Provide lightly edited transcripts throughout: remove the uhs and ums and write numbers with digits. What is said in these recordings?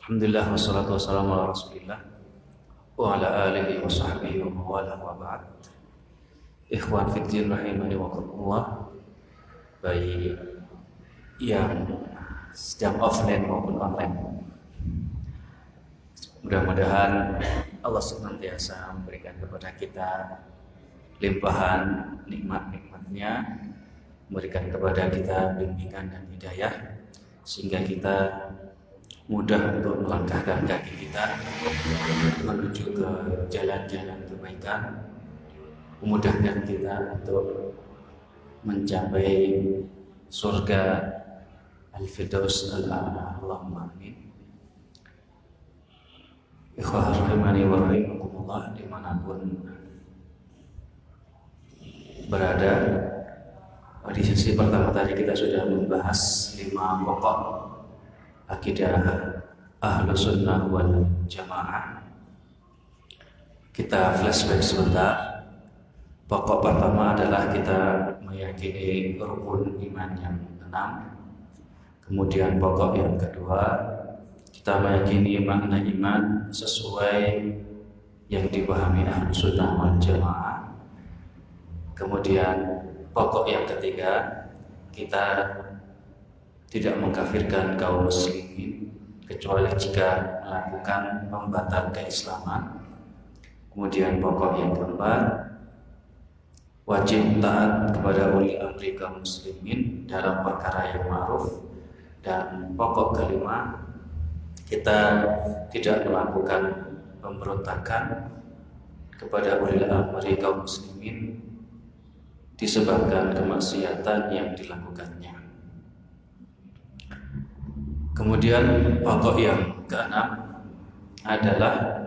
Alhamdulillah wassalatu wassalamu ala Rasulillah wa ala alihi wa sahbihi wa mawalah wa ba'd. Ikhwan fiddin rahimani wa rahimakumullah, baik yang sedang offline maupun online. Mudah-mudahan Allah senantiasa memberikan kepada kita limpahan nikmat-nikmatnya, memberikan kepada kita bimbingan dan hidayah, sehingga kita mudah untuk melangkahkan kaki kita menuju ke jalan-jalan kebaikan, memudahkan kita untuk mencapai surga Al-Firdaus Al-A'la. Allahumma amin. Ikhwah rahimani wa rahimakumullah, dimanapun berada. Di sesi pertama tadi kita sudah membahas 5 pokok akidah Ahlus Sunnah wal Jamaah. Kita flashback sebentar. Pokok pertama adalah kita meyakini rukun iman yang 6. Kemudian pokok yang kedua, kita meyakini makna iman sesuai yang dipahami Ahlus Sunnah wal Jamaah. Kemudian pokok yang ketiga, kita tidak mengkafirkan kaum muslimin kecuali jika melakukan pembatal keislaman. Kemudian pokok yang keempat, wajib taat kepada uli amri kaum muslimin dalam perkara yang ma'ruf. Dan pokok kelima, kita tidak melakukan pemberontakan kepada uli amri kaum muslimin disebabkan kemaksiatan yang dilakukannya. Kemudian pokok yang keenam adalah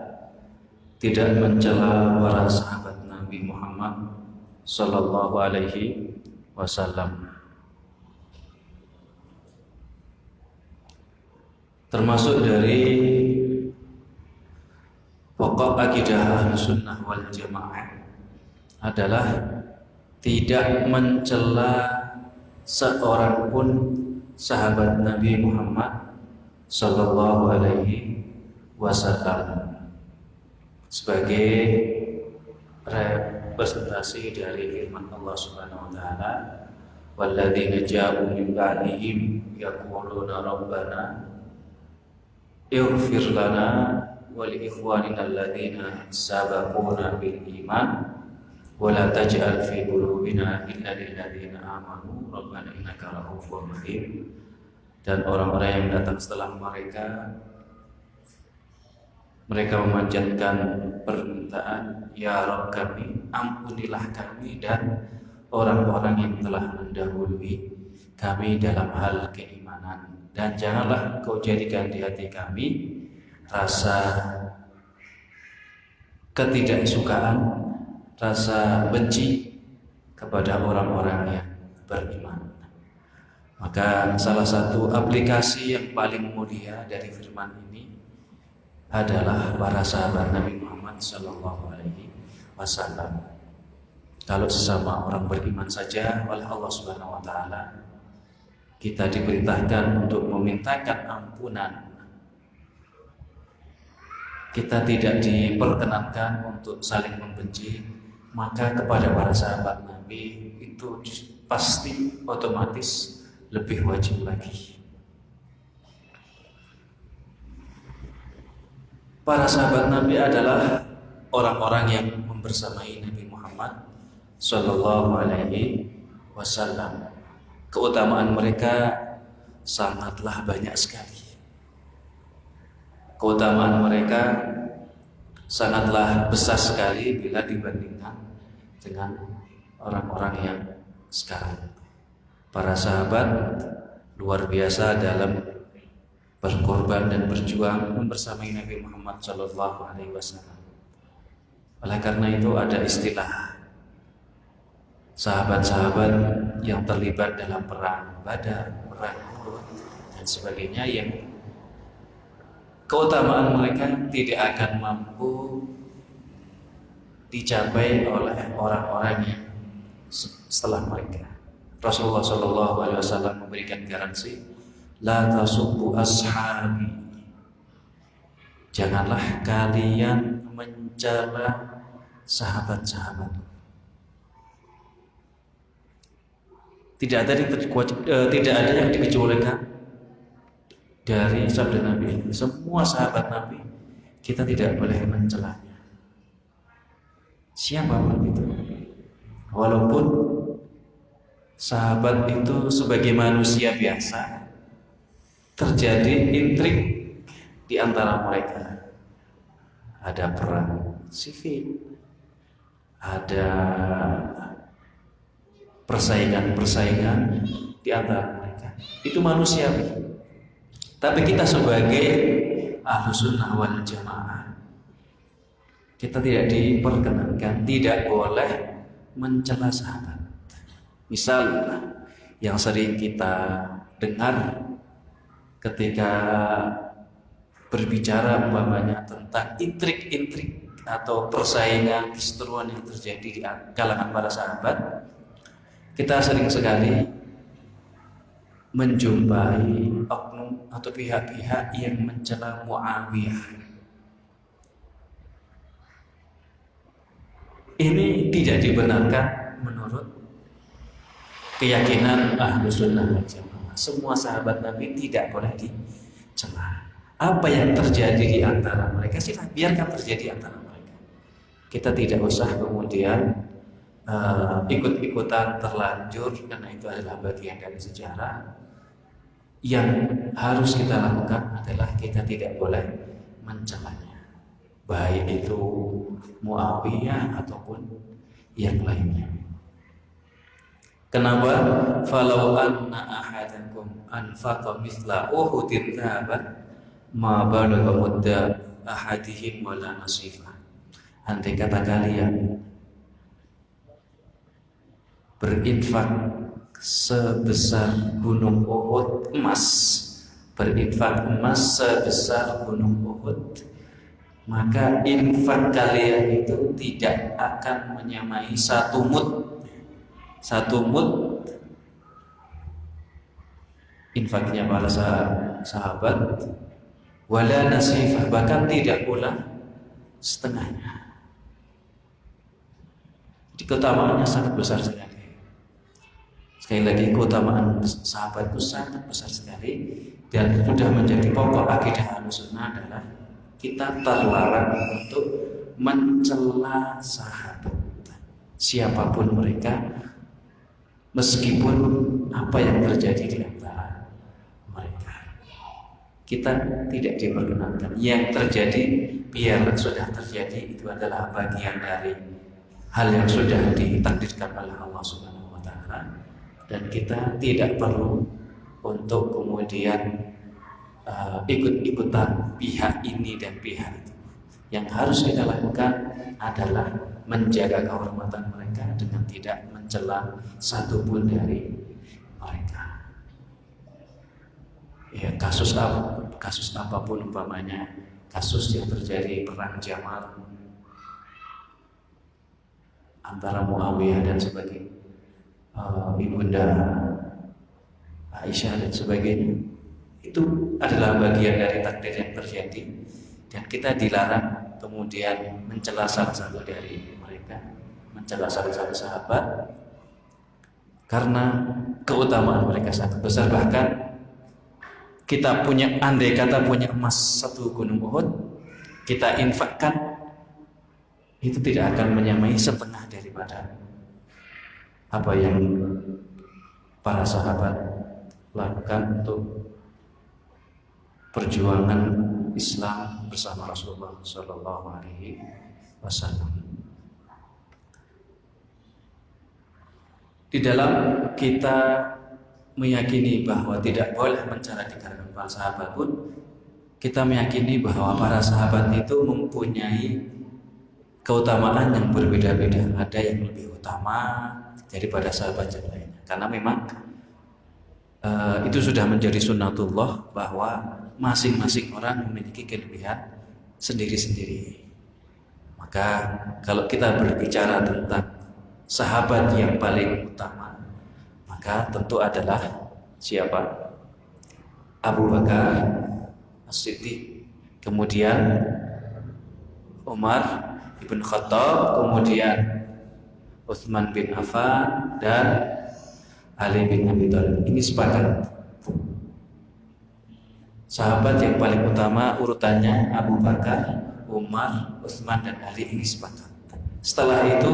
tidak mencela para sahabat Nabi Muhammad sallallahu alaihi wasallam. Termasuk dari pokok akidah Ahlus Sunnah wal Jamaah adalah tidak mencela seorang pun sahabat Nabi Muhammad sallallahu alaihi wasallam sebagai representasi dari firman Allah Subhanahu wa taala, walladzina ja'u min ba'dihim yaquluna rabbana ighfir lana wa li ikhwanina alladzina sabaquna bil iman wa la taj'al fi qulubina illa lil ladzina amanu rabbana innaka ra'ufur rahim. Dan orang-orang yang datang setelah mereka memanjatkan permintaan, ya Rabb kami, ampunilah kami dan orang-orang yang telah mendahului kami dalam hal keimanan, dan janganlah Kau jadikan di hati kami rasa ketidaksukaan, rasa benci kepada orang-orang yang beriman. Maka salah satu aplikasi yang paling mulia dari firman ini adalah para sahabat Nabi Muhammad sallallahu alaihi wasallam. Kalau sesama orang beriman saja oleh Allah Subhanahu wa taala kita diperintahkan untuk memintakan ampunan, kita tidak diperkenankan untuk saling membenci, maka kepada para sahabat Nabi itu pasti otomatis lebih wajib lagi. Para sahabat Nabi adalah orang-orang yang membersamai Nabi Muhammad sallallahu alaihi wasallam. Keutamaan mereka sangatlah banyak sekali. Keutamaan mereka sangatlah besar sekali bila dibandingkan dengan orang-orang yang sekarang. Para sahabat luar biasa dalam berkorban dan berjuang membersamai Nabi Muhammad sallallahu alaihi wasallam. Oleh karena itu ada istilah sahabat-sahabat yang terlibat dalam perang Badar, perang Uhud dan sebagainya, yang keutamaan mereka tidak akan mampu dicapai oleh orang-orang yang setelah mereka. Rasulullah SAW memberikan garansi, la tasubbu ashabi, Janganlah kalian mencela sahabat-sahabat. Tidak ada yang dikecualikan dari sabda Nabi. Semua sahabat Nabi kita tidak boleh mencelanya. Siapapun itu, walaupun sahabat itu sebagai manusia biasa, terjadi intrik di antara mereka. Ada perang sivil, ada persaingan di antara mereka. Itu manusiawi. Tapi kita sebagai Ahlus Sunnah wal Jamaah, kita tidak diperkenankan, tidak boleh mencela sahabat. Misal yang sering kita dengar ketika berbicara umpamanya tentang intrik-intrik atau persaingan perseteruan yang terjadi di kalangan para sahabat, kita sering sekali menjumpai oknum atau pihak-pihak yang mencela Muawiyah. Ini tidak dibenarkan menurut keyakinan Ahlus Sunnah wal Jamaah. Semua sahabat Nabi tidak boleh dicela. Apa yang terjadi di antara mereka, silahkan biarkan terjadi antara mereka. Kita tidak usah kemudian ikut-ikutan terlanjur, karena itu adalah bagian dari sejarah. Yang harus kita lakukan adalah kita tidak boleh mencelanya, baik itu Muawiyah ataupun yang lainnya. Kenapa? Falau anna ahadakum anfaqa mithla Uhudin dhahaban ma balagha mudda ahadihim wala nasifa. Andai kata kalian berinfak sebesar gunung Uhud emas, berinfak emas sebesar gunung Uhud, maka infak kalian itu tidak akan menyamai satu mud infaknya para sahabat, wala nasifah, bahkan tidak pula setengahnya. Jadi keutamaannya sangat besar sekali. Sekali lagi, keutamaan sahabat itu sangat besar sekali, dan sudah menjadi pokok akidah Ahlussunnah adalah kita terlarang untuk mencela sahabat siapapun mereka, meskipun apa yang terjadi di antara mereka. Kita tidak diperkenankan. Yang terjadi biarlah sudah terjadi, itu adalah bagian dari hal yang sudah ditakdirkan oleh Allah Subhanahu wa Ta'ala. Dan kita tidak perlu untuk kemudian ikut-ikutan pihak ini dan pihak itu. Yang harus kita lakukan adalah menjaga kehormatan mereka dengan tidak mencela satupun dari mereka. Ya, kasus apapun umpamanya, kasus yang terjadi perang Jamal antara Muawiyah dan sebagainya, Ibunda Aisyah dan sebagainya, itu adalah bagian dari takdir yang terjadi, dan kita dilarang kemudian mencela salah satu dari mereka, mencela salah satu sahabat, karena keutamaan mereka sangat besar. Bahkan kita punya, andai kata punya emas satu gunung Uhud, kita infakkan, itu tidak akan menyamai setengah daripada apa yang para sahabat lakukan untuk perjuangan Islam bersama Rasulullah Shallallahu Alaihi Wasallam. Di dalam kita meyakini bahwa tidak boleh mencela di kalangan para sahabat pun, kita meyakini bahwa para sahabat itu mempunyai keutamaan yang berbeda-beda. Ada yang lebih utama daripada sahabat yang lainnya, karena memang itu sudah menjadi sunnatullah bahwa masing-masing orang memiliki kelebihan sendiri-sendiri. Maka kalau kita berbicara tentang sahabat yang paling utama, maka tentu adalah siapa? Abu Bakar As-Siddiq, kemudian Umar bin Khattab, kemudian Utsman bin Affan, dan Ali bin Abi Thalib. Ini sepakat. Sahabat yang paling utama urutannya Abu Bakar, Umar, Utsman, dan Ali, ini sepakat. Setelah itu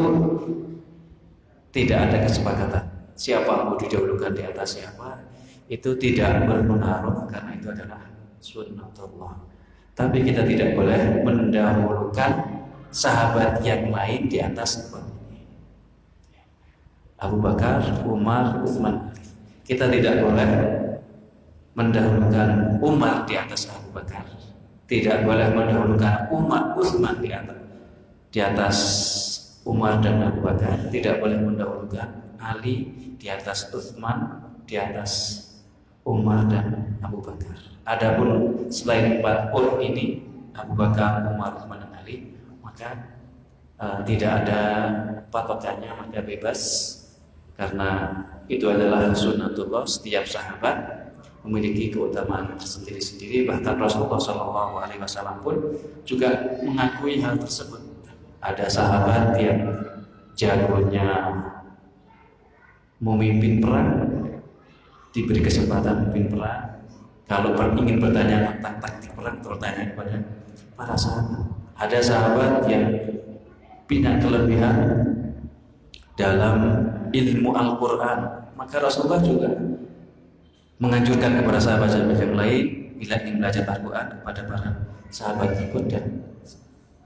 tidak ada kesepakatan siapa mau didahulukan di atas siapa. Itu tidak berpengaruh karena itu adalah sunnatullah. Tapi kita tidak boleh mendahulukan sahabat yang lain di atas Abu Bakar, Umar, Utsman, Ali. Kita tidak boleh mendahulukan Umar di atas Abu Bakar. Tidak boleh mendahulukan Umar, Utsman di atas Umar dan Abu Bakar. Tidak boleh mendahulukan Ali di atas Utsman, di atas Umar dan Abu Bakar. Adapun selain empat orang ini, Abu Bakar, Umar, Utsman, dan Ali, maka tidak ada patokannya, maka bebas, karena itu adalah sunnatullah. Setiap sahabat memiliki keutamaan tersendiri-sendiri. Bahkan Rasulullah SAW pun juga mengakui hal tersebut. Ada sahabat yang jagonya memimpin perang, diberi kesempatan memimpin perang. Kalau ingin bertanya tentang taktik perang, bertanya kepada para sahabat. Ada sahabat yang punya kelebihan dalam ilmu Al-Quran, maka Rasulullah juga menganjurkan kepada sahabat-sahabat yang lain bila ingin belajar Al-Quran kepada para sahabat ikut, dan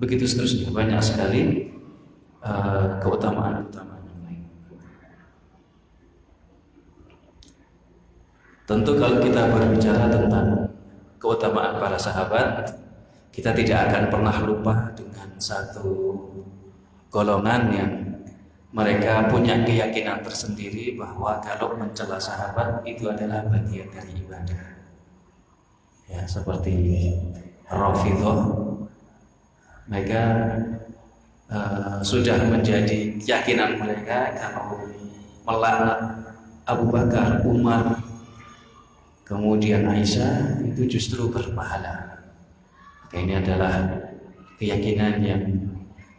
begitu seterusnya. Banyak sekali keutamaan-keutamaan yang lain. Tentu kalau kita berbicara tentang keutamaan para sahabat, kita tidak akan pernah lupa dengan satu golongan yang mereka punya keyakinan tersendiri bahwa kalau mencela sahabat itu adalah bagian dari ibadah. Ya, seperti Rafidhah, mereka sudah menjadi keyakinan mereka kalau melaknat Abu Bakar, Umar, kemudian Aisyah itu justru berpahala. Maka ini adalah keyakinan yang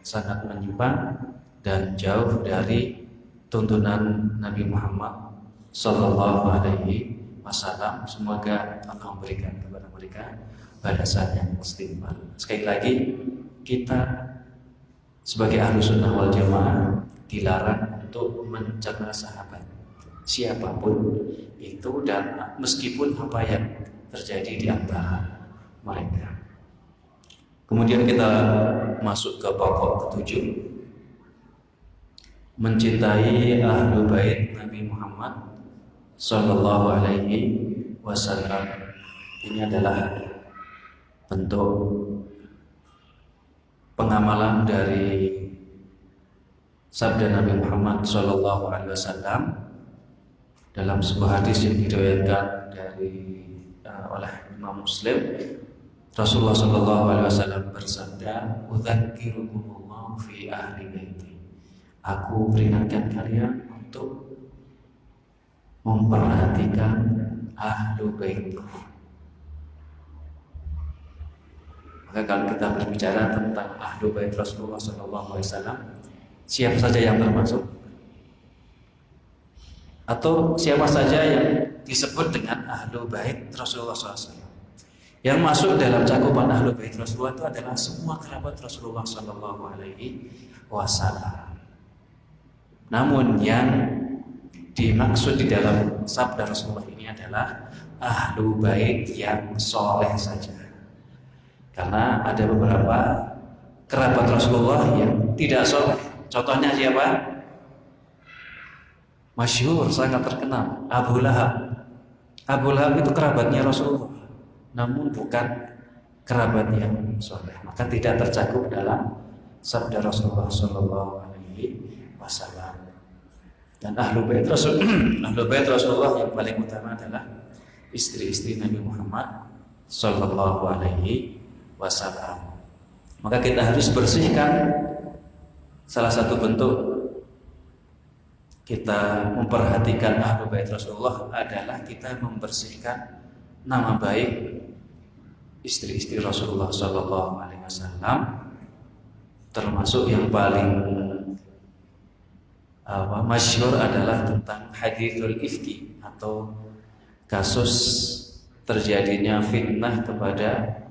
sangat menyimpang dan jauh dari tuntunan Nabi Muhammad Sallallahu Alaihi Wasallam. Semoga Allah memberikan kepada mereka balasan yang istimewa. Sekali lagi, kita sebagai ahlu sunnah wal jamaah dilarang untuk mencela sahabat siapapun itu, dan meskipun apa yang terjadi di antara mereka. Kemudian kita masuk ke pokok ketujuh, mencintai ahlu bait Nabi Muhammad Sallallahu Alaihi Wasallam. Ini adalah bentuk pengamalan dari sabda Nabi Muhammad Sallallahu Alaihi Wasallam dalam sebuah hadis yang diriwayatkan oleh Imam Muslim. Rasulullah Sallallahu Alaihi Wasallam bersabda, "Udzakirukumullah fi ahli baiti." Aku peringatkan kalian untuk memperhatikan ahlu baitku. Maka kalau kita berbicara tentang ahlu bait Rasulullah Sallallahu Alaihi Wasallam, siapa saja yang termasuk? Atau siapa saja yang disebut dengan ahlu bait Rasulullah SAW? Yang masuk dalam cakupan ahlu bait Rasulullah itu adalah semua kerabat Rasulullah Sallallahu Alaihi Wasallam. Namun yang dimaksud di dalam sabda Rasulullah ini adalah ahlu bait yang soleh saja. Karena ada beberapa kerabat Rasulullah yang tidak soleh. Contohnya siapa? Masyhur, sangat terkenal, Abu Lahab. Abu Lahab itu kerabatnya Rasulullah, namun bukan kerabat yang soleh, maka tidak tercakup dalam sabda Rasulullah Sallallahu Alaihi Wasallam. Dan ahlu bait Rasulullah yang paling utama adalah istri-istri Nabi Muhammad Sallallahu Alaihi Wasallam. Maka kita harus bersihkan. Salah satu bentuk kita memperhatikan ahlu bait Rasulullah adalah kita membersihkan nama baik istri-istri Rasulullah Shallallahu Alaihi Wasallam, termasuk yang paling masyhur adalah tentang hadithul ifki atau kasus terjadinya fitnah kepada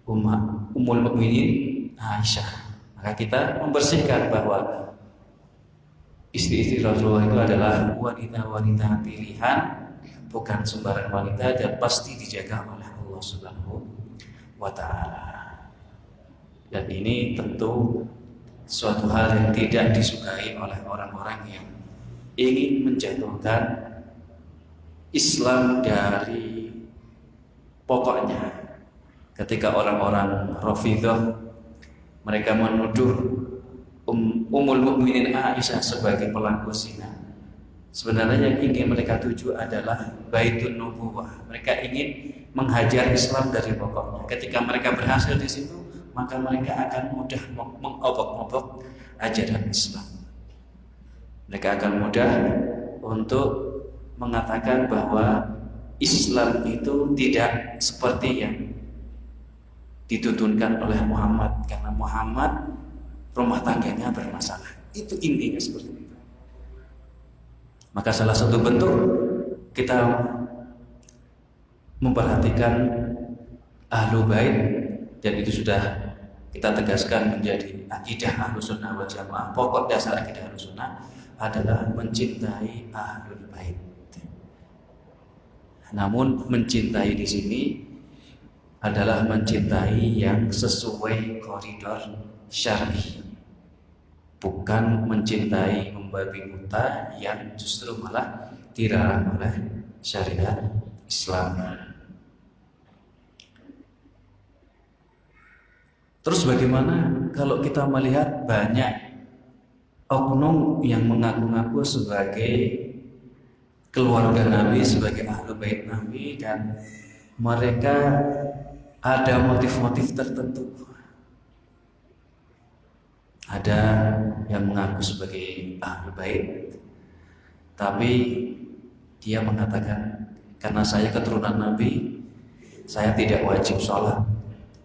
Ummul Mukminin Aisyah. Maka kita membersihkan bahwa istri-istri Rasulullah itu adalah wanita-wanita pilihan, bukan sembarang wanita, dan pasti dijaga oleh Allah Subhanahu wa Ta'ala. Dan ini tentu suatu hal yang tidak disukai oleh orang-orang yang ingin menjatuhkan Islam dari pokoknya. Ketika orang-orang Rafidhah mereka menuduh Ummul Mukminin Aisyah sebagai pelaku zina, sebenarnya yang ingin mereka tuju adalah Baitun Nubuwah. Mereka ingin menghajar Islam dari pokoknya. Ketika mereka berhasil di situ, maka mereka akan mudah mengobok-obok ajaran Islam. Mereka akan mudah untuk mengatakan bahwa Islam itu tidak seperti yang dituntunkan oleh Muhammad, karena Muhammad rumah tangganya bermasalah. Itu intinya seperti itu. Maka salah satu bentuk kita memperhatikan Ahlul Bait, dan itu sudah kita tegaskan menjadi akidah Ahlus Sunnah wal Jamaah. Pokok dasar akidah Ahlus Sunnah adalah mencintai Ahlul Bait. Namun mencintai di sini adalah mencintai yang sesuai koridor syar'i, bukan mencintai membabi buta yang justru malah dilarang oleh syariat Islam. Terus bagaimana kalau kita melihat banyak oknum yang mengaku-ngaku sebagai keluarga Nabi, sebagai Ahlul Bait Nabi, dan mereka ada motif-motif tertentu. Ada yang mengaku sebagai Ahlul Bait, tapi dia mengatakan karena saya keturunan Nabi, saya tidak wajib sholat,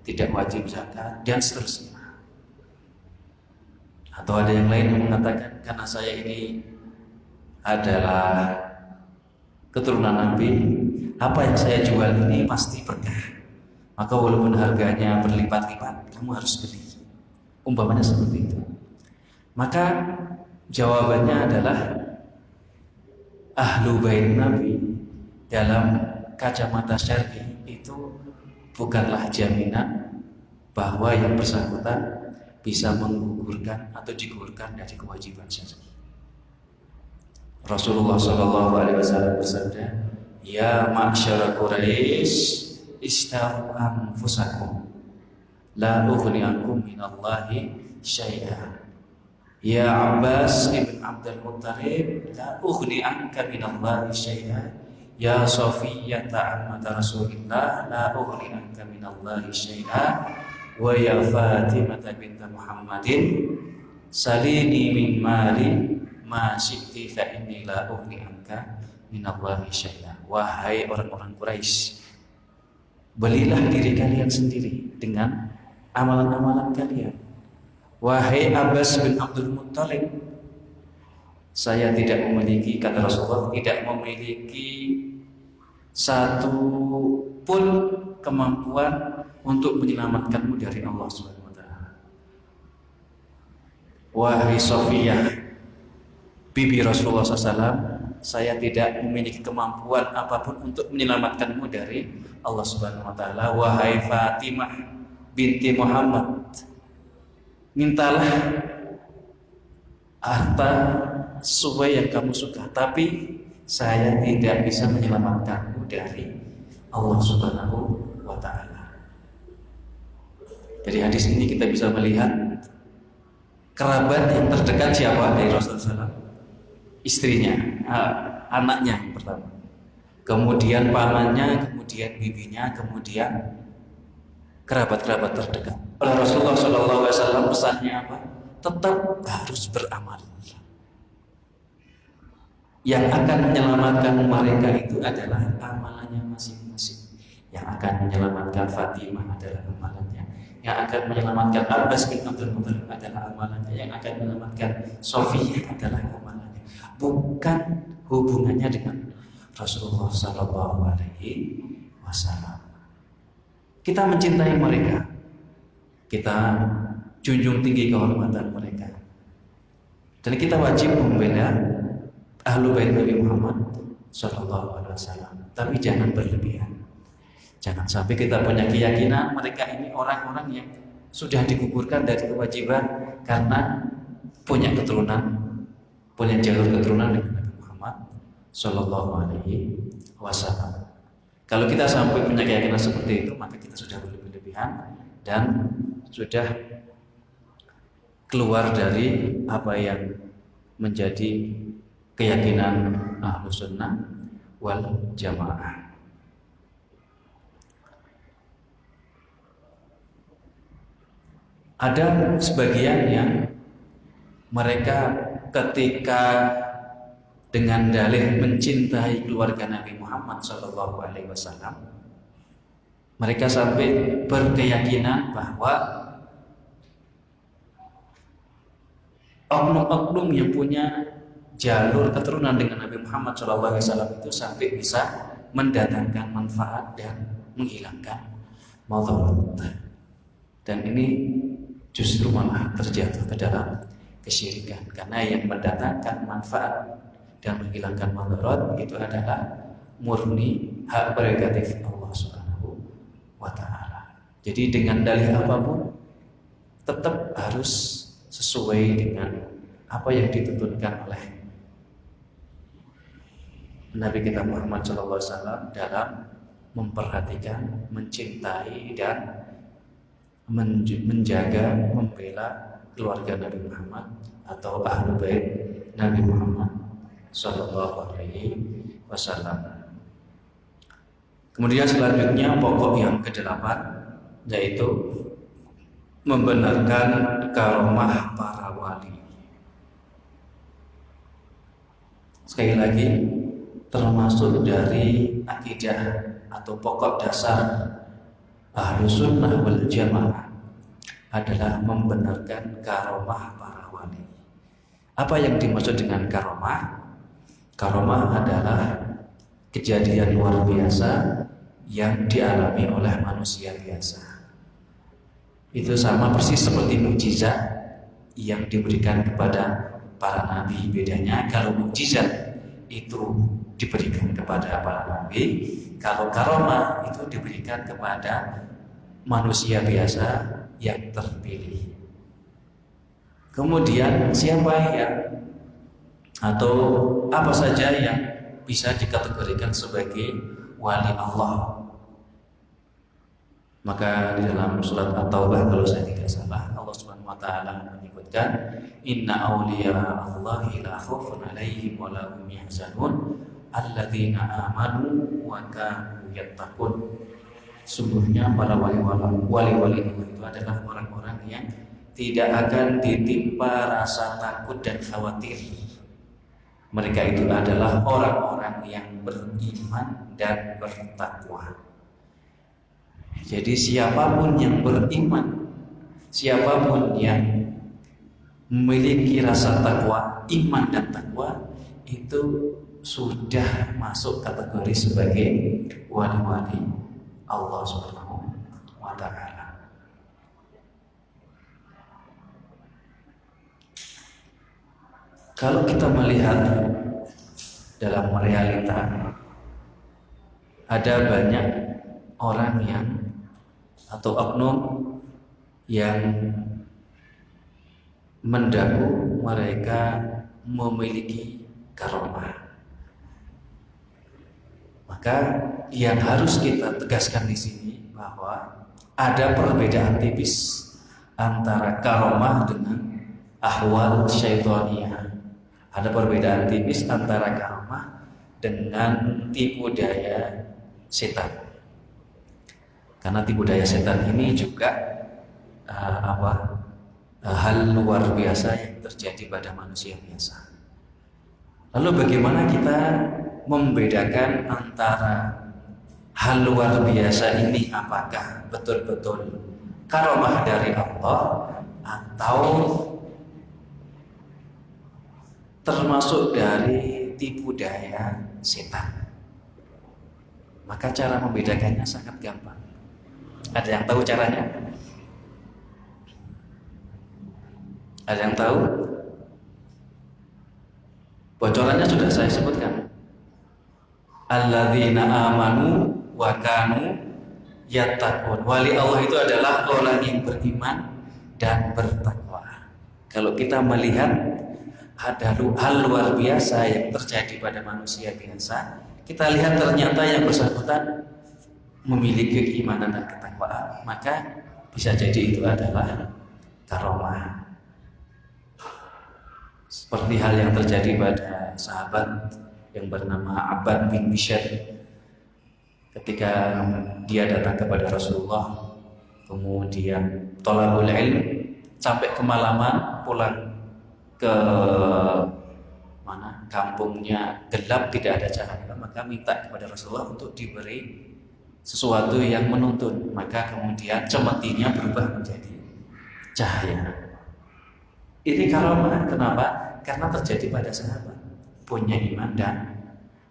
tidak wajib zakat, dan seterusnya. Atau ada yang lain yang mengatakan karena saya ini adalah keturunan Nabi, apa yang saya jual ini pasti berkah, maka walaupun harganya berlipat-lipat kamu harus beli, umpamanya seperti itu. Maka jawabannya adalah Ahlul Bait Nabi dalam kacamata syar'i itu bukanlah jaminan bahwa yang bersangkutan bisa menggugurkan atau digugurkan dari kewajiban syar'i. Rasulullah Shallallahu Alaihi Wasallam bersabda, "Ya ma'syara Quraisy, istaru anfusakum, la ughni ankum minallahi syai'a. Ya Abbas ibn Abdul Muttalib, la ughni anka minallahi syai'a. Ya Safiyyata ammat Rasulillah, la ughni anka minallahi syai'a. Wa ya Fatimah bint Muhammadin, salini min mali ma syi'ti fa inni la ughni anka minallahi syai'a." Wahai orang-orang Quraisy, belilah diri kalian sendiri dengan amalan-amalan kalian. Wahai Abbas bin Abdul Muttalib, saya tidak memiliki, kata Rasulullah, tidak memiliki satu pun kemampuan untuk menyelamatkanmu dari Allah Subhanahu wa Ta'ala. Wahai Sofiyah, bibi Rasulullah SAW, saya tidak memiliki kemampuan apapun untuk menyelamatkanmu dari Allah Subhanahu wa Ta'ala. Wahai Fatimah binti Muhammad, mintalah harta sesuai yang kamu suka, tapi saya tidak bisa menyelamatkanmu dari Allah Subhanahu wa Ta'ala. Dari hadis ini kita bisa melihat kerabat yang terdekat siapa dari Rasulullah SAW? Istrinya, anaknya yang pertama, kemudian pamannya, kemudian bibinya, kemudian kerabat-kerabat terdekat. Oleh Rasulullah SAW pesannya apa? Tetap harus beramal. Yang akan menyelamatkan mereka itu adalah amalannya masing-masing. Yang akan menyelamatkan Fatimah adalah amalannya. Yang akan menyelamatkan Abbas bin Abdul Muthalib adalah amalannya. Yang akan menyelamatkan Sofiyah adalah amalannya. Bukan hubungannya dengan Rasulullah Sallallahu Alaihi Wasallam. Kita mencintai mereka, kita junjung tinggi kehormatan mereka, dan kita wajib membela Ahlul Bait Nabi Muhammad Sallallahu Alaihi Wasallam. Tapi jangan berlebihan. Jangan sampai kita punya keyakinan mereka ini orang-orang yang sudah digugurkan dari kewajiban karena punya keturunan, punya jalur keturunan dengan Nabi Muhammad Sallallahu Alaihi Wasallam. Kalau kita sampai punya keyakinan seperti itu, maka kita sudah berlebihan dan sudah keluar dari apa yang menjadi keyakinan Ahlus Sunnah wal Jamaah. Ada sebagian yang mereka ketika dengan dalih mencintai keluarga Nabi Muhammad Shallallahu Alaihi Wasallam, mereka sampai berkeyakinan bahwa oknum-oknum yang punya jalur keturunan dengan Nabi Muhammad Shallallahu Alaihi Wasallam itu sampai bisa mendatangkan manfaat dan menghilangkan mudarat. Dan ini justru malah terjatuh ke dalam kesyirikan, karena yang mendatangkan manfaat dan menghilangkan mudarat itu adalah murni hak prerogatif Allah Subhanahu wa Ta'ala. Jadi dengan dalih apapun tetap harus sesuai dengan apa yang dituntutkan oleh Nabi kita Muhammad SAW dalam memperhatikan, mencintai dan menjaga, membela keluarga Nabi Muhammad atau Ahlul Bait Nabi Muhammad Sallallahu Alaihi Wasallam. Kemudian selanjutnya pokok yang ke-8 yaitu membenarkan karomah para wali. Sekali lagi, termasuk dari akidah atau pokok dasar Ahlus Sunnah wal Jamaah adalah membenarkan karomah para wali. Apa yang dimaksud dengan karomah? Karomah adalah kejadian luar biasa yang dialami oleh manusia biasa. Itu sama persis seperti mukjizat yang diberikan kepada para nabi. Bedanya kalau mukjizat itu diberikan kepada para nabi, kalau karomah itu diberikan kepada manusia biasa yang terpilih. Kemudian siapa yang atau apa saja yang bisa dikategorikan sebagai wali Allah? Maka di dalam surat At-Taubah kalau saya tidak salah, Allah Subhanahu wa Ta'ala menyebutkan inna awliya Allahi la khaufun 'alaihim wa la hum yahzanun alladzina amanu wa kanu yattaqun. Sungguhnya para wali-wali Allah itu adalah orang-orang yang tidak akan ditimpa rasa takut dan khawatir. Mereka itu adalah orang-orang yang beriman dan bertakwa. Jadi siapapun yang beriman, siapapun yang memiliki rasa takwa, iman dan takwa, itu sudah masuk kategori sebagai wali-wali Allah Subhanahu wa Ta'ala. Kalau kita melihat dalam realita, ada banyak orang yang atau oknum yang mendaku mereka memiliki karomah. Maka yang harus kita tegaskan di sini bahwa ada perbedaan tipis antara karomah dengan ahwal syaitaniyah. Ada perbedaan tipis antara karomah dengan tipu daya setan. Karena tipu daya setan ini juga hal luar biasa yang terjadi pada manusia biasa. Lalu bagaimana kita membedakan antara hal luar biasa ini apakah betul-betul karomah dari Allah atau termasuk dari tipu daya setan. Maka cara membedakannya sangat gampang. Ada yang tahu caranya? Ada yang tahu? Bocorannya sudah saya sebutkan. Alladzina amanu wa kanu yattaqun. Wali Allah itu adalah orang yang beriman dan bertakwa. Kalau kita melihat ada hal luar biasa yang terjadi pada manusia biasa, kita lihat ternyata yang bersangkutan memiliki keimanan dan ketakwaan, maka bisa jadi itu adalah karomah. Seperti hal yang terjadi pada sahabat yang bernama Abbad bin Bishr ketika dia datang kepada Rasulullah, kemudian thalabul ilm sampai kemalaman, pulang ke mana kampungnya gelap, tidak ada cahaya, maka minta kepada Rasulullah untuk diberi sesuatu yang menuntun, maka kemudian cemetinya berubah menjadi cahaya. Ini karomah. Kenapa? Karena terjadi pada sahabat punya iman dan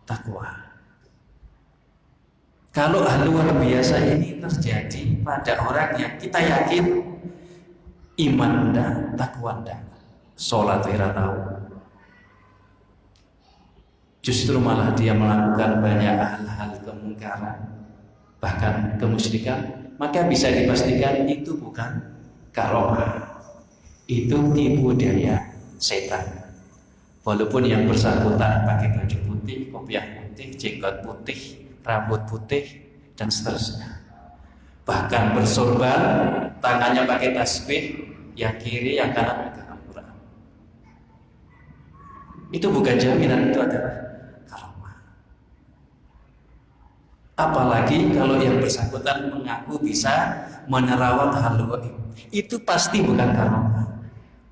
takwa. Kalau hal luar biasa ini terjadi pada orang yang kita yakin iman dan takwa dan sholat tidak tahu, justru malah dia melakukan banyak hal-hal kemungkaran, bahkan kemusyrikan, maka bisa dipastikan itu bukan karomah, itu tipu daya setan. Walaupun yang bersangkutan pakai baju putih, kopiah putih, jenggot putih, rambut putih, dan seterusnya, bahkan bersorban, tangannya pakai tasbih, yang kiri, yang kanan pegang Al-Quran. Itu bukan jaminan itu adalah karomah. Apalagi kalau yang bersangkutan mengaku bisa menerawang hal gaib, itu pasti bukan karomah.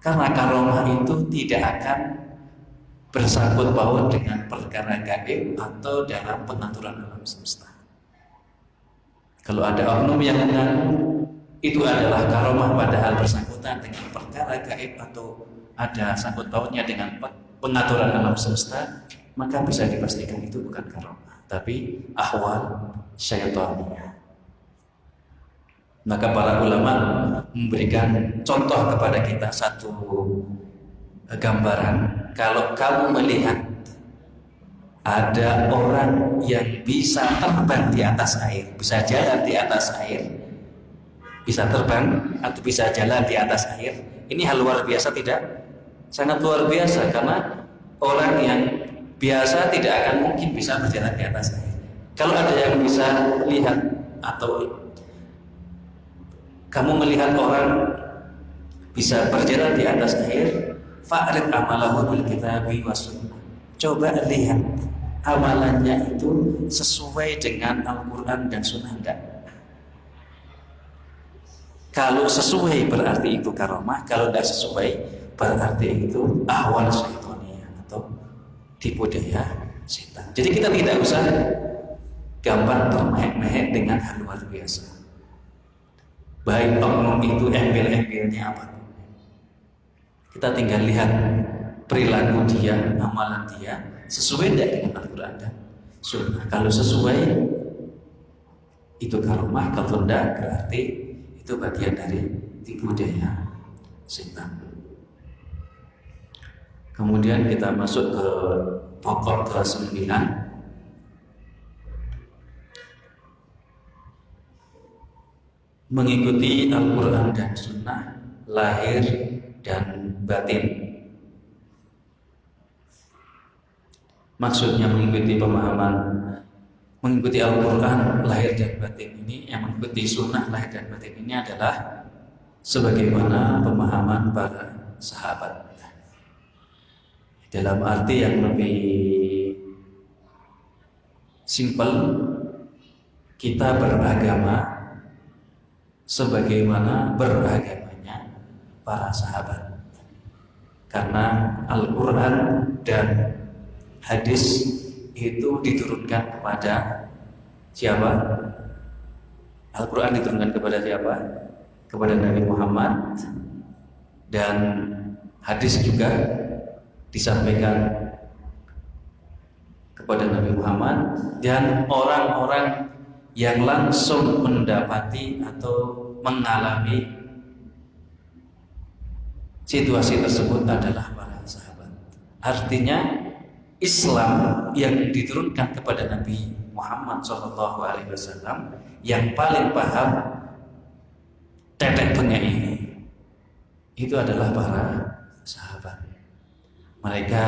Karena karomah itu tidak akan bersangkut paut dengan perkara gaib atau dalam pengaturan alam semesta. Kalau ada oknum yang mengaku itu adalah karomah padahal bersangkutan dengan perkara gaib atau ada sangkut pautnya dengan pengaturan alam semesta, maka bisa dipastikan itu bukan karomah, tapi ahwal syaitaniyah. Maka para ulama memberikan contoh kepada kita satu gambaran. Kalau kamu melihat ada orang yang bisa terbang di atas air, bisa jalan di atas air, bisa terbang atau bisa jalan di atas air, ini hal luar biasa tidak? Sangat luar biasa, karena orang yang biasa tidak akan mungkin bisa berjalan di atas air. Kalau ada yang bisa lihat atau kamu melihat orang bisa berjalan di atas air, fa'rid amalahu bil kitabi was sunnah. Coba lihat amalannya itu sesuai dengan Al-Quran dan Sunnah enggak? Kalau sesuai berarti itu karomah, kalau tidak sesuai berarti itu ahwal syaitaniyah atau tipu daya setan. Jadi kita tidak usah gampang termehek-mehek dengan hal luar biasa. Baik oknum itu embel-embelnya apa, kita tinggal lihat perilaku dia, amalan dia sesuai tidak dengan Al-Quran dan Sunnah. Kalau sesuai itu karomah, kalau tidak berarti itu bagian dari tipu daya setan. Kemudian kita masuk ke pokok kelas 9. Mengikuti Al-Quran dan Sunnah lahir dan batin. Maksudnya mengikuti pemahaman, mengikuti Al-Quran lahir dan batin ini, yang mengikuti Sunnah lahir dan batin ini adalah sebagaimana pemahaman para sahabat. Dalam arti yang lebih simpel, kita beragama sebagaimana beragamanya para sahabat, karena Al-Quran dan hadis itu diturunkan kepada siapa? Al-Quran diturunkan kepada siapa? Kepada Nabi Muhammad, dan hadis juga disampaikan kepada Nabi Muhammad, dan orang-orang yang langsung mendapati atau mengalami situasi tersebut adalah para sahabat. Artinya Islam yang diturunkan kepada Nabi Muhammad SAW yang paling paham tetek bengek ini itu adalah para sahabat. Mereka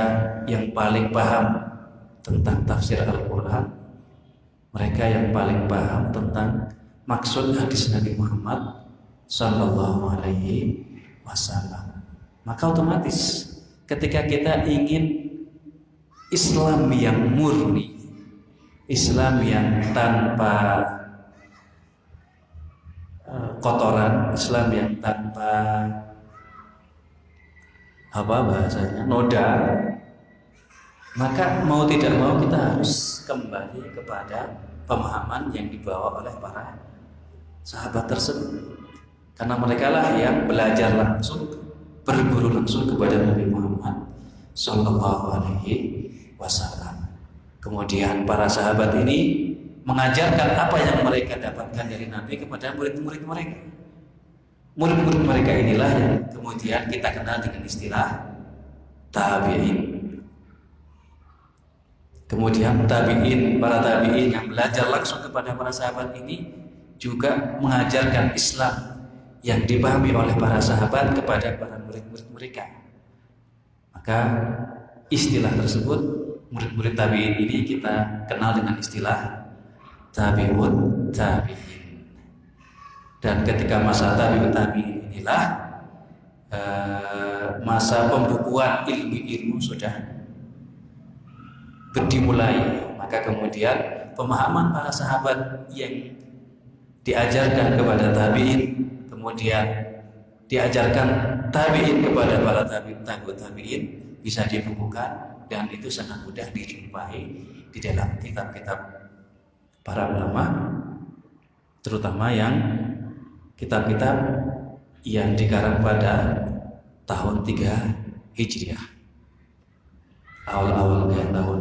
yang paling paham tentang tafsir Al-Quran, mereka yang paling paham tentang maksud hadis Nabi Muhammad Sallallahu Alaihi Wasallam. Maka otomatis ketika kita ingin Islam yang murni, Islam yang tanpa kotoran, Islam yang tanpa apa bahasanya noda, maka mau tidak mau kita harus kembali kepada pemahaman yang dibawa oleh para sahabat tersebut, karena mereka lah yang belajar langsung, berguru langsung kepada Nabi Muhammad Sallallahu Alaihi Wasallam. Kemudian para sahabat ini mengajarkan apa yang mereka dapatkan dari Nabi kepada murid-murid mereka. Murid-murid mereka inilah yang kemudian kita kenal dengan istilah tabi'in. Kemudian tabi'in, para tabi'in yang belajar langsung kepada para sahabat ini juga mengajarkan Islam yang dipahami oleh para sahabat kepada para murid-murid mereka. Maka istilah tersebut, murid-murid tabi'in ini kita kenal dengan istilah tabi'ut tabi'in. Dan ketika masa tabi'ut tabi'in inilah masa pembukuan ilmu-ilmu sudah dimulai. Maka kemudian pemahaman para sahabat yang diajarkan kepada tabi'in, kemudian diajarkan tabi'in kepada para tabi'in bisa dibukukan, dan itu sangat mudah dijumpai di dalam kitab-kitab para ulama, terutama yang kitab-kitab yang dikarang pada tahun 3 Hijriah, awal-awal tahun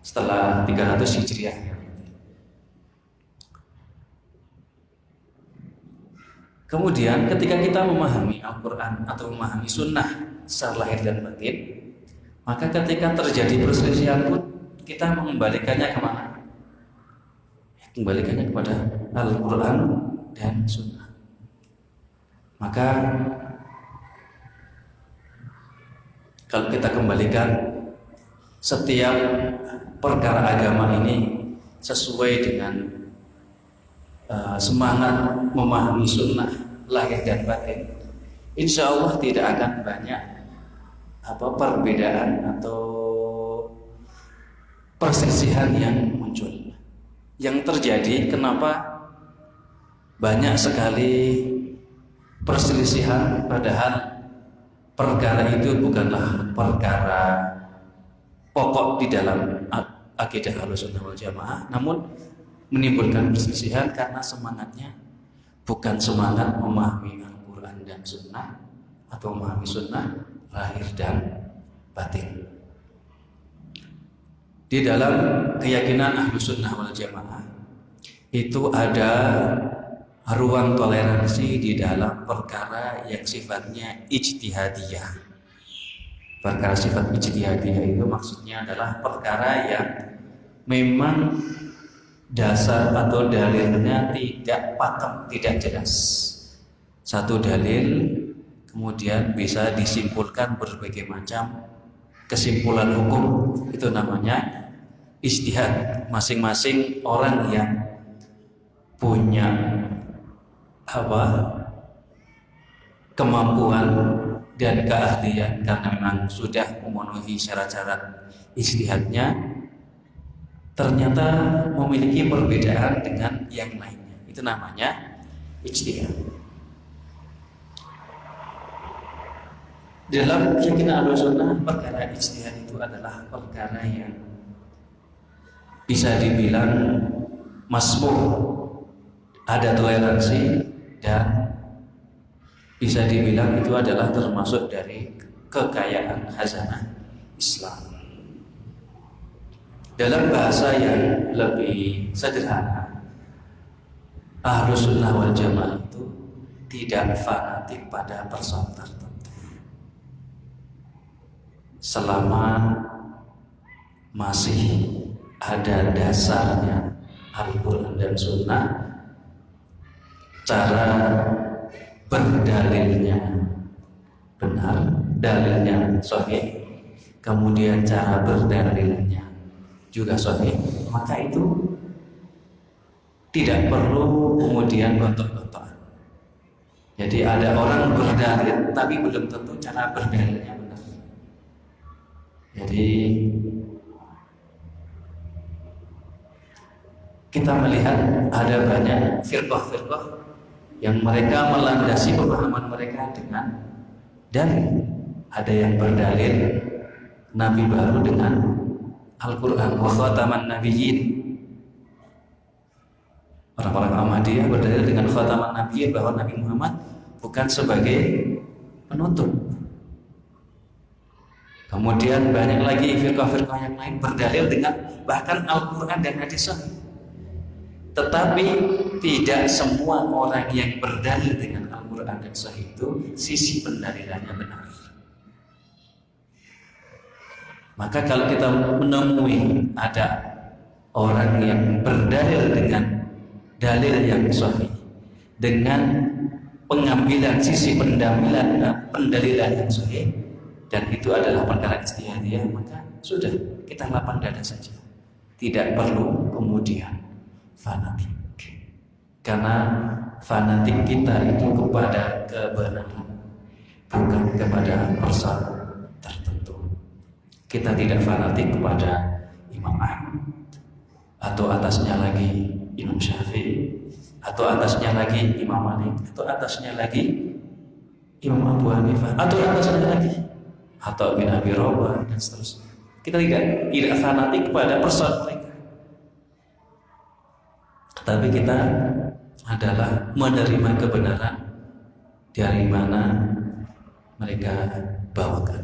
setelah 300 Hijriah. Kemudian ketika kita memahami Al-Quran atau memahami Sunnah secara lahir dan batin, maka ketika terjadi perselisihan pun kita mengembalikannya kemana? Kembalikannya kepada Al-Quran dan Sunnah. Maka kalau kita kembalikan setiap perkara agama ini sesuai dengan semangat memahami sunnah lahir dan batin, insya Allah tidak akan banyak perbedaan atau perselisihan yang muncul. Yang terjadi, kenapa banyak sekali perselisihan, padahal perkara itu bukanlah perkara pokok di dalam akidah Ahlussunnah wal Jamaah, namun menimbulkan perselisihan karena semangatnya bukan semangat memahami Al-Quran dan Sunnah atau memahami Sunnah lahir dan batin. Di dalam keyakinan Ahlussunnah wal Jamaah itu ada ruang toleransi di dalam perkara yang sifatnya ijtihadiyah. Perkara sifat ijtihadiyah itu maksudnya adalah perkara yang memang dasar atau dalilnya tidak pakem, tidak jelas. Satu dalil kemudian bisa disimpulkan berbagai macam kesimpulan hukum, itu namanya ijtihad. Masing-masing orang yang punya kemampuan dan keahlian karena memang sudah memenuhi syarat-syarat ijtihadnya, ternyata memiliki perbedaan dengan yang lainnya. Itu namanya ijtihad. Dalam keyakinan Ahlussunnah, perkara ijtihad itu adalah perkara yang bisa dibilang masmur, ada toleransi, dan bisa dibilang itu adalah termasuk dari kekayaan khazanah Islam. Dalam bahasa yang lebih sederhana, Ahlus Sunnah wal Jamaah itu tidak fanatik pada person tertentu. Selama masih ada dasarnya Al-Quran dan Sunnah, cara berdalilnya benar, dalilnya sahih, kemudian cara berdalilnya juga sahih, maka itu tidak perlu kemudian gontok-gontokan. Jadi ada orang berdalil tapi belum tentu cara berdalilnya benar. Jadi kita melihat ada banyak firqah-firqah yang mereka melandasi pemahaman mereka dengan dalil. Ada yang berdalil Nabi baru dengan Al-Quran, wa khataman nabiyyin. Orang-orang Ahmadiyah berdalil dengan khataman nabiyyin, bahwa Nabi Muhammad bukan sebagai penutup. Kemudian banyak lagi firqah-firqah yang lain berdalil dengan bahkan Al-Quran dan hadis sahih. Tetapi tidak semua orang yang berdalil dengan Al-Quran dan sahih itu sisi pendalilannya benar. Maka kalau kita menemui ada orang yang berdalil dengan dalil yang sahih, dengan pengambilan sisi pendalilan yang sahih, dan itu adalah perkara ijtihadiyah, maka sudah, kita lapang dada saja, tidak perlu kemudian fanatik. Karena fanatik kita itu kepada kebenaran, bukan kepada person tertentu. Kita tidak fanatik kepada Imam Ahmad, atau atasnya lagi Imam Syafi'i, atau atasnya lagi Imam Malik, atau atasnya lagi Imam Abu Hanifah, atau atasnya lagi atau bin Abi Rabah, dan seterusnya. Kita tidak fanatik kepada person mereka, tapi kita adalah menerima kebenaran dari mana mereka bawakan.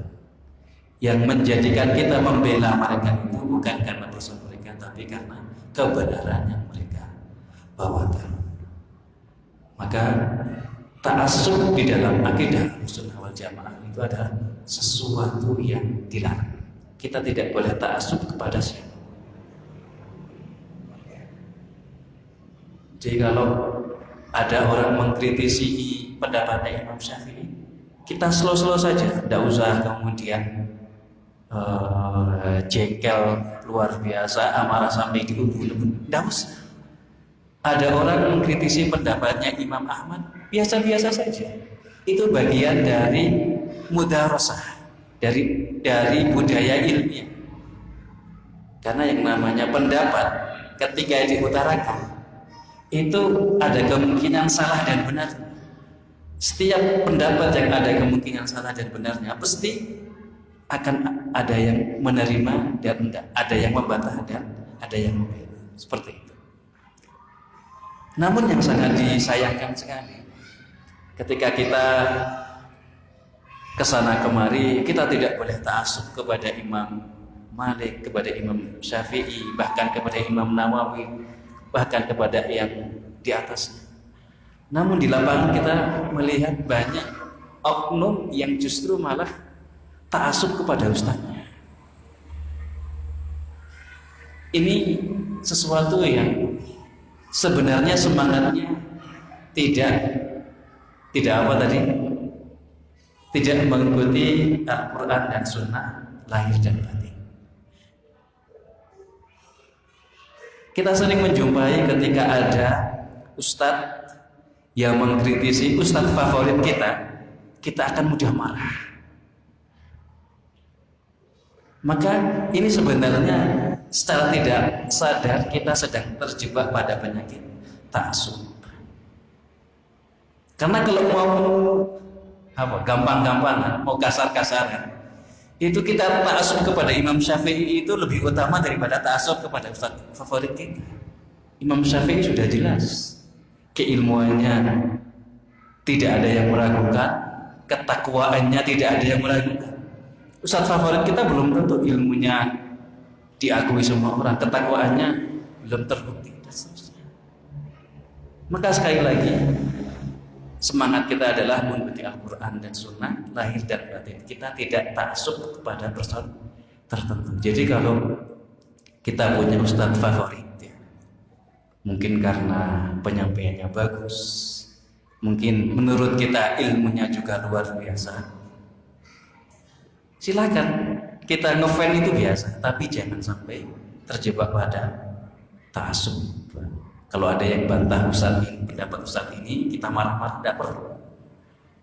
Yang menjadikan kita membela mereka itu bukan karena person mereka, tapi karena kebenaran yang mereka bawakan. Maka ta'assub di dalam akidah Ahlussunnah wal Jamaah itu adalah sesuatu yang dilarang. Kita tidak boleh ta'assub kepada siapa. Jadi kalau ada orang mengkritisi pendapatnya Imam Syafi'i, kita slow-slow saja, tidak usah kemudian jengkel luar biasa, amarah sampai diubun-ubun, tidak usah. Ada orang mengkritisi pendapatnya Imam Ahmad, biasa-biasa saja. Itu bagian dari mudarasah, dari budaya ilmiah. Karena yang namanya pendapat ketika diutarakan itu ada kemungkinan salah dan benar. Setiap pendapat yang ada kemungkinan salah dan benarnya pasti akan ada yang menerima dan enggak, ada yang membantah dan ada yang membela. Seperti itu. Namun yang sangat disayangkan sekali, ketika kita kesana kemari, kita tidak boleh ta'assub kepada Imam Malik, kepada Imam Syafi'i, bahkan kepada Imam Nawawi, bahkan kepada yang di atasnya. Namun di lapangan kita melihat banyak oknum yang justru malah ta'assub kepada ustaznya. Ini sesuatu yang sebenarnya semangatnya tidak apa tadi? Tidak mengikuti Al-Quran dan Sunnah lahir dan batin. Kita sering menjumpai ketika ada ustadz yang mengkritisi ustadz favorit kita akan mudah marah. Maka ini sebenarnya secara tidak sadar kita sedang terjebak pada penyakit ta'assub. Karena kalau mau gampang-gampangan, mau kasar-kasaran, Itu kita ta'assub kepada Imam Syafi'i itu lebih utama daripada ta'assub kepada ustaz favorit kita. Imam Syafi'i sudah jelas keilmuannya tidak ada yang meragukan, ketakwaannya tidak ada yang meragukan. Ustaz favorit kita belum tentu ilmunya diakui semua orang, ketakwaannya belum terbukti dan seterusnya. Maka sekali lagi semangat kita adalah mengikuti Al-Quran dan Sunnah lahir dan batin. Kita tidak ta'assub kepada person tertentu. Jadi kalau kita punya ustadz favorit ya, mungkin karena penyampaiannya bagus, mungkin menurut kita ilmunya juga luar biasa, silakan kita ngefan itu biasa, tapi jangan sampai terjebak pada ta'assub. Kalau ada yang bantah ustaz ini, pendapat ustaz ini, kita marah-marah, tidak perlu.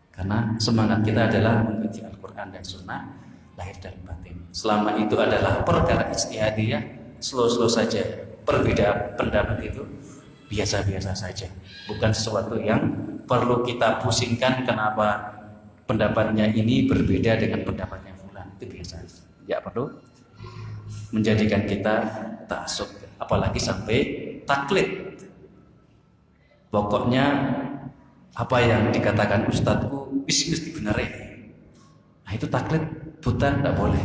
Karena semangat kita adalah mengikuti Al-Quran dan Sunnah lahir dan batin. Selama itu adalah perkara ijtihadiyah, slow-slow saja. Perbedaan pendapat itu biasa-biasa saja, bukan sesuatu yang perlu kita pusingkan kenapa pendapatnya ini berbeda dengan pendapatnya fulan. Itu biasa, tidak perlu menjadikan kita ta'assub, apalagi sampai taklid. Pokoknya apa yang dikatakan ustadzku mesti benar ya. Nah itu taklid buta, tidak boleh.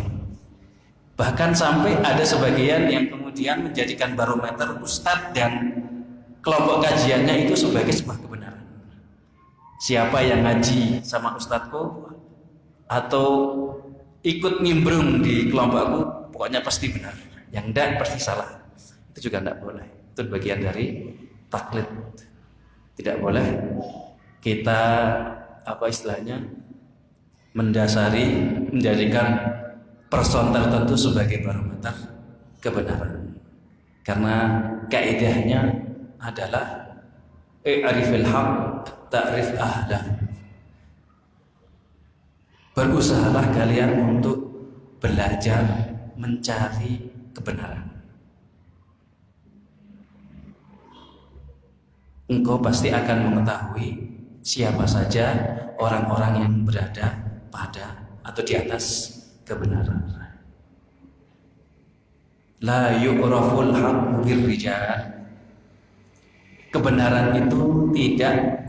Bahkan sampai ada sebagian yang kemudian menjadikan barometer ustadz dan kelompok kajiannya itu sebagai sebuah kebenaran. Siapa yang ngaji sama ustadzku atau ikut nimbrung di kelompokku, pokoknya pasti benar. Yang tidak pasti salah. Itu juga tidak boleh. Itu bagian dari taklid. Tidak boleh kita menjadikan person tertentu sebagai barometer kebenaran. Karena kaidahnya adalah i'rifil haqq ta'rif ahlah. Berusahalah kalian untuk belajar mencari kebenaran. Engkau pasti akan mengetahui siapa saja orang-orang yang berada pada atau di atas kebenaran. La yu'raful haqqu birrijal. Kebenaran itu tidak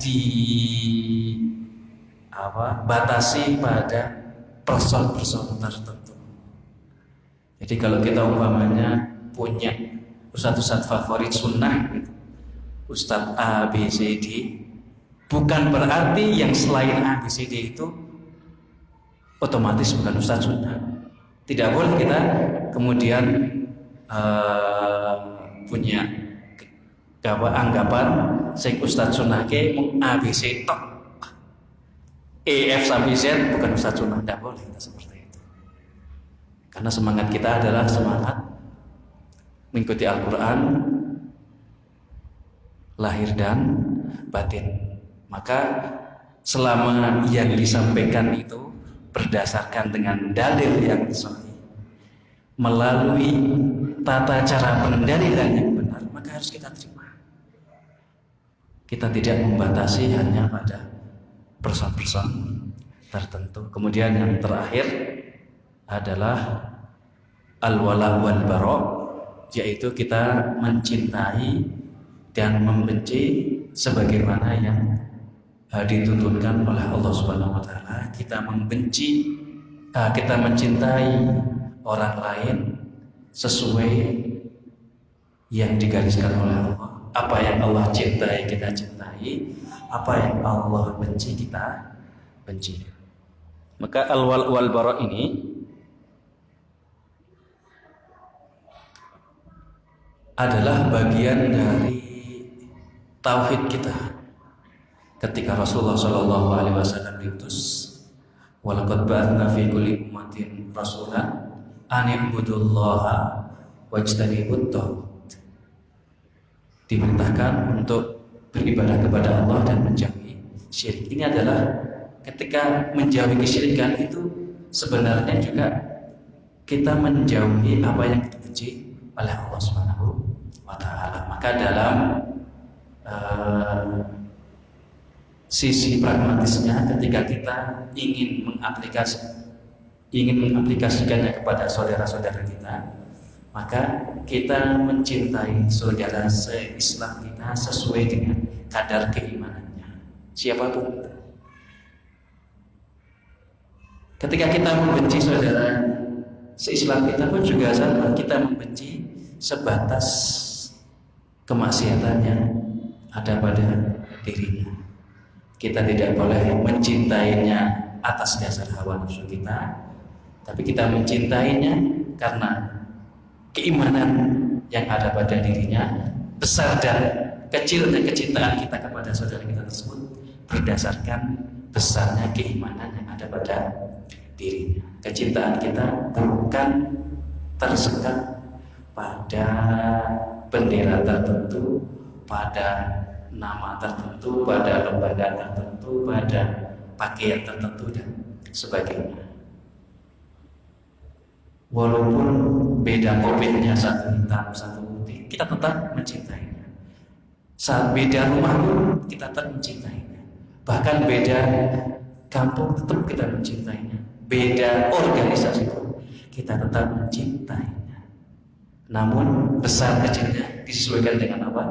batasi pada person-person tertentu. Jadi kalau kita umpamanya punya ustadz favorit sunnah gitu, Ustadz A, B, C, D, bukan berarti yang selain A, B, C, D itu otomatis bukan Ustadz Sunnah. Tidak boleh kita kemudian punya anggapan sing Ustadz Sunnah ke A, B, C, tok E, F, sampai Z bukan Ustadz Sunnah. Tidak boleh kita seperti itu. Karena semangat kita adalah semangat mengikuti Al-Quran lahir dan batin. Maka selama yang disampaikan itu berdasarkan dengan dalil yang sahih, melalui tata cara pendalilan yang benar, maka harus kita terima. Kita tidak membatasi hanya pada person-person tertentu. Kemudian yang terakhir adalah al-wala wal bara, yaitu kita mencintai dan membenci sebagaimana yang dituntunkan oleh Allah Subhanahu wa taala. Kita mencintai orang lain sesuai yang digariskan oleh Allah. Apa yang Allah cintai kita cintai, apa yang Allah benci kita benci. Maka al-wal wal bara ini adalah bagian dari tauhid kita. Ketika Rasulullah Shallallahu Alaihi Wasallam diutus, walaqad ba'atsna fi kulli ummatin rasulan an i'budullaha wajtanibut taghut. Diperintahkan untuk beribadah kepada Allah dan menjauhi syirik. Ini adalah ketika menjauhi kesyirikan itu sebenarnya juga kita menjauhi apa yang dibenci oleh Allah Subhanahu wa taala. Maka dalam sisi pragmatisnya, ketika kita ingin ingin mengaplikasikannya kepada saudara-saudara kita, maka kita mencintai saudara se-Islam kita sesuai dengan kadar keimanannya, siapapun itu. Ketika kita membenci saudara se-Islam kita pun juga sama, kita membenci sebatas kemaksiatan yang ada pada dirinya. Kita tidak boleh mencintainya atas dasar hawa nafsu kita, tapi kita mencintainya karena keimanan yang ada pada dirinya. Besar dan kecilnya kecintaan kita kepada saudara kita tersebut berdasarkan besarnya keimanan yang ada pada dirinya. Kecintaan kita bukan tersekat pada bendera tertentu, pada nama tertentu, pada lembaga tertentu, pada pakaian tertentu dan sebagainya. Walaupun beda kopinya, satu hitam, satu putih, kita tetap mencintainya. Saat beda rumah pun kita tetap mencintainya. Bahkan beda kampung tetap kita mencintainya. Beda organisasi pun kita tetap mencintainya. Namun besar kecilnya disesuaikan dengan apa?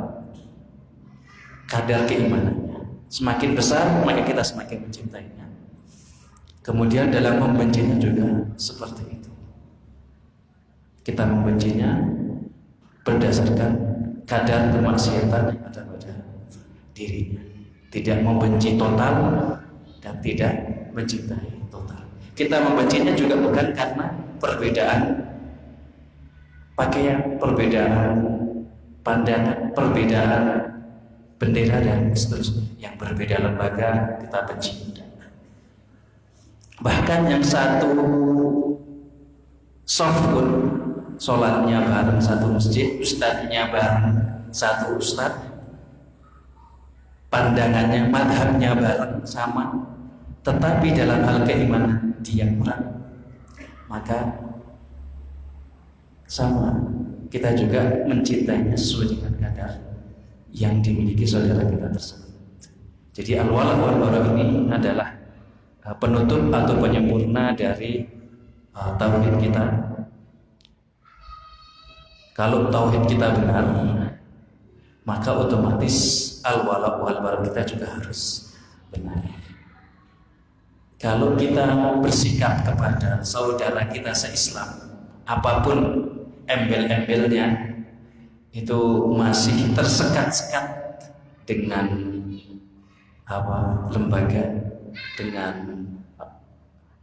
Kadar keimanannya. Semakin besar maka kita semakin mencintainya. Kemudian dalam membencinya juga seperti itu. Kita membencinya berdasarkan kadar kemaksiatan yang ada pada dirinya. Tidak membenci total dan tidak mencintai total. Kita membencinya juga bukan karena perbedaan pakaian, perbedaan pandangan, perbedaan bendera dan seterusnya. Yang berbeda lembaga kita benci. Bahkan yang satu soft pun, sholatnya bareng satu masjid, ustadznya bareng satu ustadz, pandangannya, madhabnya bareng sama, tetapi dalam hal keimanan dia kurang, maka sama, kita juga mencintainya sesuai dengan kadar yang dimiliki saudara kita tersebut. Jadi al-wala wal bara ini adalah penutup atau penyempurna dari tauhid kita. Kalau tauhid kita benar, maka otomatis al-wala wal bara kita juga harus benar. Kalau kita bersikap kepada saudara kita se-Islam, apapun embel-embelnya, itu masih tersekat-sekat dengan lembaga, dengan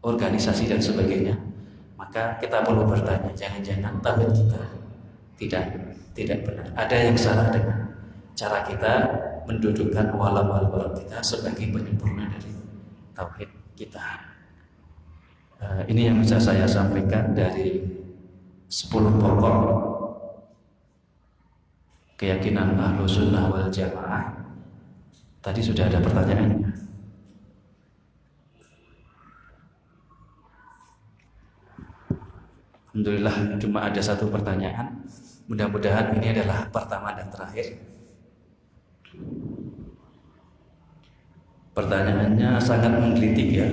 organisasi dan sebagainya, maka kita perlu bertanya, jangan-jangan tauhid kita tidak benar. Ada yang salah dengan cara kita mendudukkan wala wal bara kita sebagai penyempurna dari tauhid kita. Ini yang bisa saya sampaikan dari 10 pokok keyakinan Ahlus Sunnah wal Jamaah. Tadi sudah ada pertanyaannya. Alhamdulillah cuma ada satu pertanyaan. Mudah-mudahan ini adalah pertama dan terakhir. Pertanyaannya sangat menggelitik ya.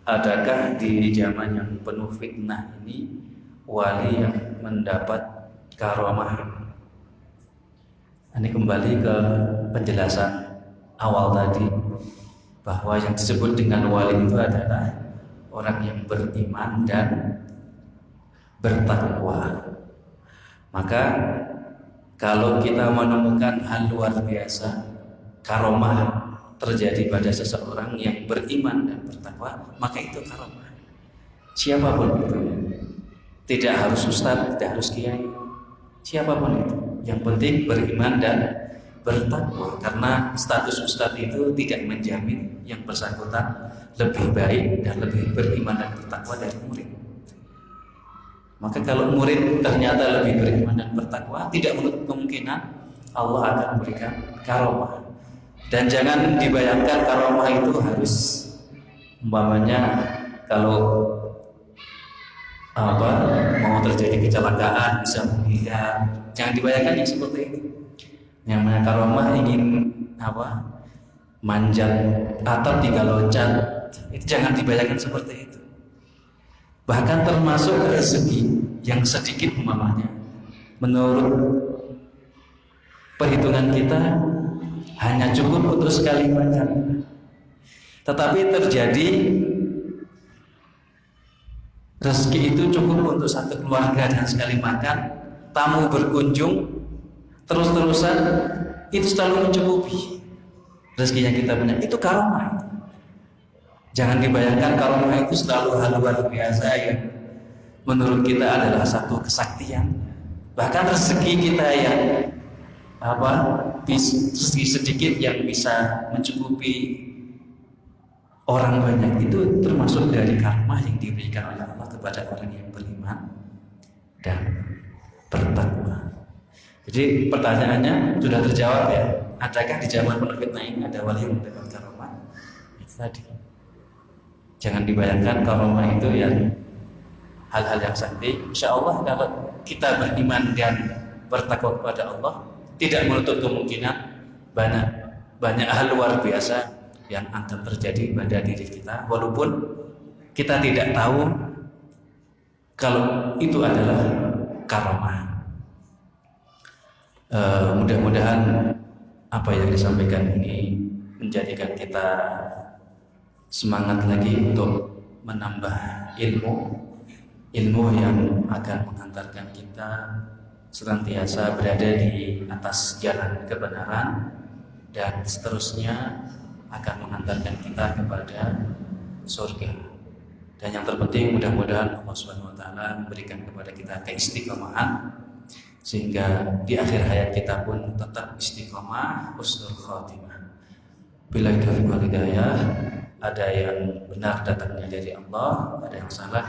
Adakah di zaman yang penuh fitnah ini wali yang mendapat karomah? Ini kembali ke penjelasan awal tadi, bahwa yang disebut dengan wali itu adalah orang yang beriman dan bertakwa. Maka kalau kita menemukan hal luar biasa, karomah terjadi pada seseorang yang beriman dan bertakwa, maka itu karomah. Siapapun itu, tidak harus ustadz, tidak harus kiai, siapapun itu, yang penting beriman dan bertakwa. Karena status ustadz itu tidak menjamin yang bersangkutan lebih baik dan lebih beriman dan bertakwa dari murid. Maka kalau murid ternyata lebih beriman dan bertakwa, tidak menutup kemungkinan Allah akan memberikan karomah. Dan jangan dibayangkan karomah itu harus umpamanya kalau mau terjadi kecelakaan bisa melihat. Jangan dibayangkan yang seperti itu. Yang mana karomah ingin manjat atap 3 loncat, itu jangan dibayangkan seperti itu. Bahkan termasuk rezeki yang sedikit umpamanya, menurut perhitungan kita hanya cukup untuk sekali makan, tetapi terjadi rezeki itu cukup untuk satu keluarga dan sekali makan, tamu berkunjung terus-terusan, itu selalu mencukupi rezekinya kita punya. Itu karomah. Jangan dibayangkan karomah itu selalu hal luar biasa yang menurut kita adalah satu kesaktian. Bahkan rezeki kita yang rezeki sedikit yang bisa mencukupi orang banyak, itu termasuk dari karomah yang diberikan oleh Allah kepada orang yang beriman dan bertakwa. Jadi pertanyaannya sudah terjawab ya. Adakah di zaman COVID-19 ini ada wali yang mendapat karomah? Itu tadi. Jangan dibayangkan karomah itu yang hal-hal yang sakti. Insya Allah kalau kita beriman dan bertakwa kepada Allah, tidak menutup kemungkinan banyak hal luar biasa yang akan terjadi pada diri kita, walaupun kita tidak tahu kalau itu adalah karomah. Mudah-mudahan apa yang disampaikan ini menjadikan kita semangat lagi untuk menambah ilmu yang akan mengantarkan kita senantiasa berada di atas jalan kebenaran dan seterusnya akan mengantarkan kita kepada surga. Dan yang terpenting mudah-mudahan Allah Subhanahu wa taala memberikan kepada kita keistiqomahan sehingga di akhir hayat kita pun tetap istiqomah, husnul khatimah. Bila taufiq wal hidayah, ada yang benar datangnya dari Allah, ada yang salah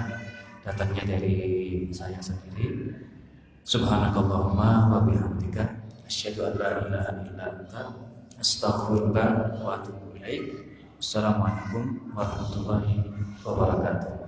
datangnya dari saya sendiri. Subhanakallahumma wa bihamdika asyhadu an la ilaha illa anta astaghfiruka wa atubu ilaik. Assalamualaikum warahmatullahi wabarakatuh.